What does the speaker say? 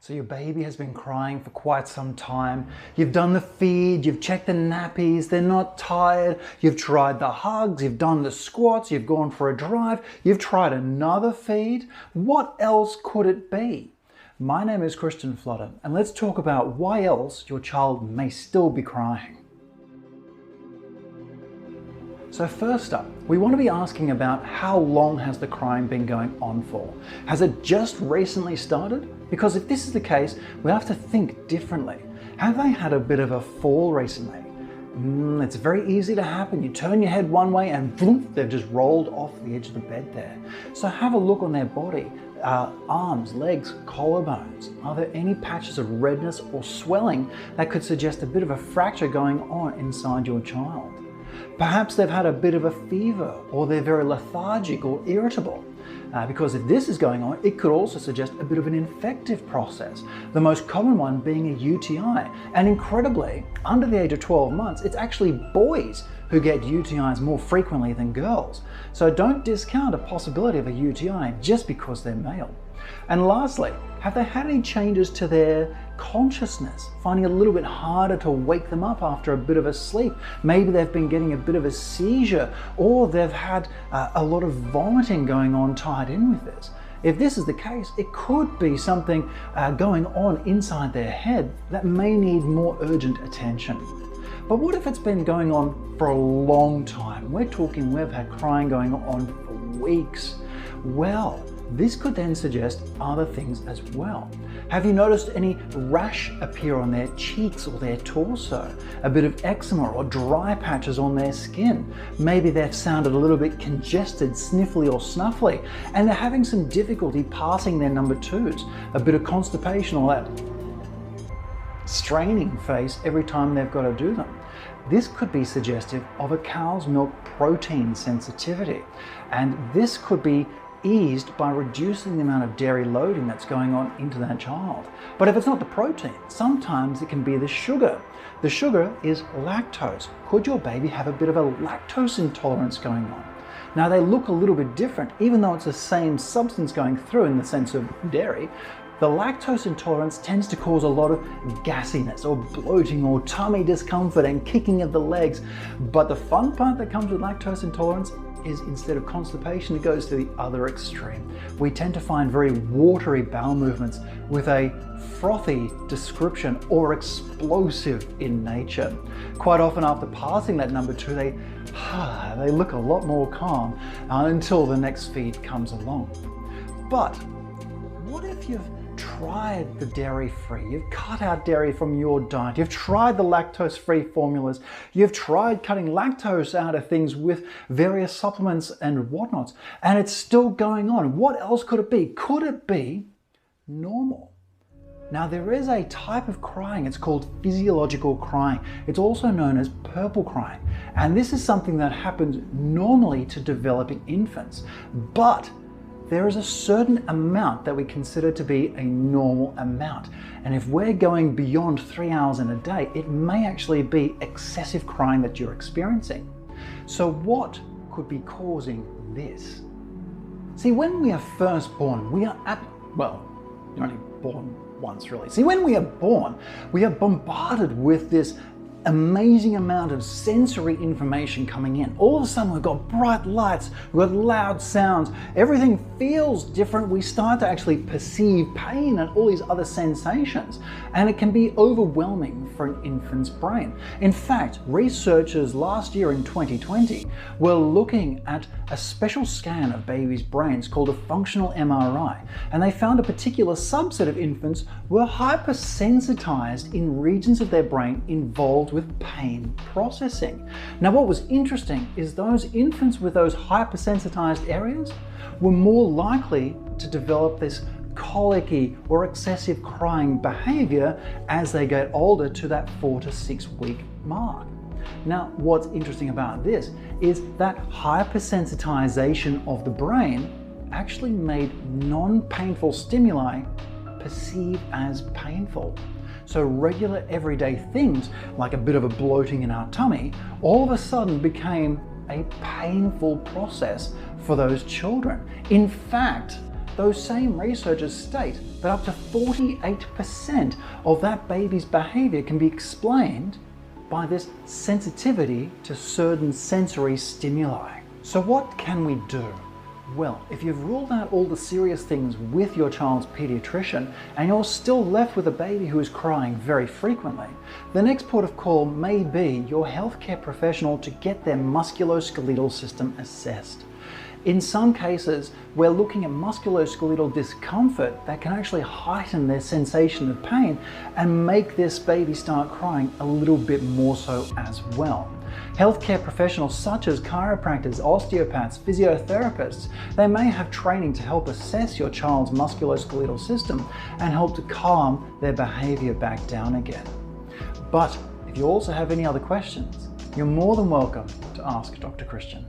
So your baby has been crying for quite some time. You've done the feed, you've checked the nappies, they're not tired. You've tried the hugs, you've done the squats, you've gone for a drive, you've tried another feed. What else could it be? My name is Christian Flotter, and let's talk about why else your child may still be crying. So first up, we want to be asking about how long has the crying been going on for? Has it just recently started? Because if this is the case, we have to think differently. Have they had a bit of a fall recently? It's very easy to happen. You turn your head one way and boom, they've just rolled off the edge of the bed there. So have a look on their body, arms, legs, collarbones. Are there any patches of redness or swelling that could suggest a bit of a fracture going on inside your child? Perhaps they've had a bit of a fever, or they're very lethargic or irritable. Because if this is going on, it could also suggest a bit of an infective process, the most common one being a UTI. And incredibly, under the age of 12 months, it's actually boys who get UTIs more frequently than girls. So don't discount a possibility of a UTI just because they're male. And lastly, have they had any changes to their consciousness, finding it a little bit harder to wake them up after a bit of a sleep? Maybe they've been getting a bit of a seizure, or they've had a lot of vomiting going on tied in with this. If this is the case, it could be something going on inside their head that may need more urgent attention. But what if it's been going on for a long time? We're talking we've had crying going on for weeks. Well, this could then suggest other things as well. Have you noticed any rash appear on their cheeks or their torso? A bit of eczema or dry patches on their skin? Maybe they've sounded a little bit congested, sniffly or snuffly, and they're having some difficulty passing their number twos. A bit of constipation or that straining face every time they've got to do them. This could be suggestive of a cow's milk protein sensitivity, and this could be eased by reducing the amount of dairy loading that's going on into that child. But if it's not the protein, sometimes it can be the sugar. The sugar is lactose. Could your baby have a bit of a lactose intolerance going on? Now they look a little bit different, even though it's the same substance going through in the sense of dairy. The lactose intolerance tends to cause a lot of gassiness or bloating or tummy discomfort and kicking of the legs. But the fun part that comes with lactose intolerance is instead of constipation, it goes to the other extreme. We tend to find very watery bowel movements with a frothy description or explosive in nature. Quite often after passing that number two, they look a lot more calm until the next feed comes along. But what if you've tried the dairy-free, you've cut out dairy from your diet, you've tried the lactose-free formulas, you've tried cutting lactose out of things with various supplements and whatnots, and it's still going on? What else could it be? Could it be normal? Now there is a type of crying, it's called physiological crying. It's also known as purple crying, and this is something that happens normally to developing infants, but there is a certain amount that we consider to be a normal amount. And if we're going beyond 3 hours in a day, it may actually be excessive crying that you're experiencing. So what could be causing this? See, when we are first born, you're only born once really. See, when we are born, we are bombarded with this amazing amount of sensory information coming in. All of a sudden we've got bright lights, we've got loud sounds, everything feels different. We start to actually perceive pain and all these other sensations, and it can be overwhelming for an infant's brain. In fact, researchers last year in 2020 were looking at a special scan of babies' brains called a functional MRI, and they found a particular subset of infants were hypersensitized in regions of their brain involved with pain processing. Now what was interesting is those infants with those hypersensitized areas were more likely to develop this colicky or excessive crying behavior as they get older to that 4 to 6 week mark. Now what's interesting about this is that hypersensitization of the brain actually made non-painful stimuli perceived as painful. So regular everyday things like a bit of a bloating in our tummy all of a sudden became a painful process for those children. In fact, those same researchers state that up to 48% of that baby's behaviour can be explained by this sensitivity to certain sensory stimuli. So what can we do? Well, if you've ruled out all the serious things with your child's paediatrician and you're still left with a baby who is crying very frequently, the next port of call may be your healthcare professional to get their musculoskeletal system assessed. In some cases, we're looking at musculoskeletal discomfort that can actually heighten their sensation of pain and make this baby start crying a little bit more so as well. Healthcare professionals such as chiropractors, osteopaths, physiotherapists, they may have training to help assess your child's musculoskeletal system and help to calm their behaviour back down again. But if you also have any other questions, you're more than welcome to ask Dr. Christian.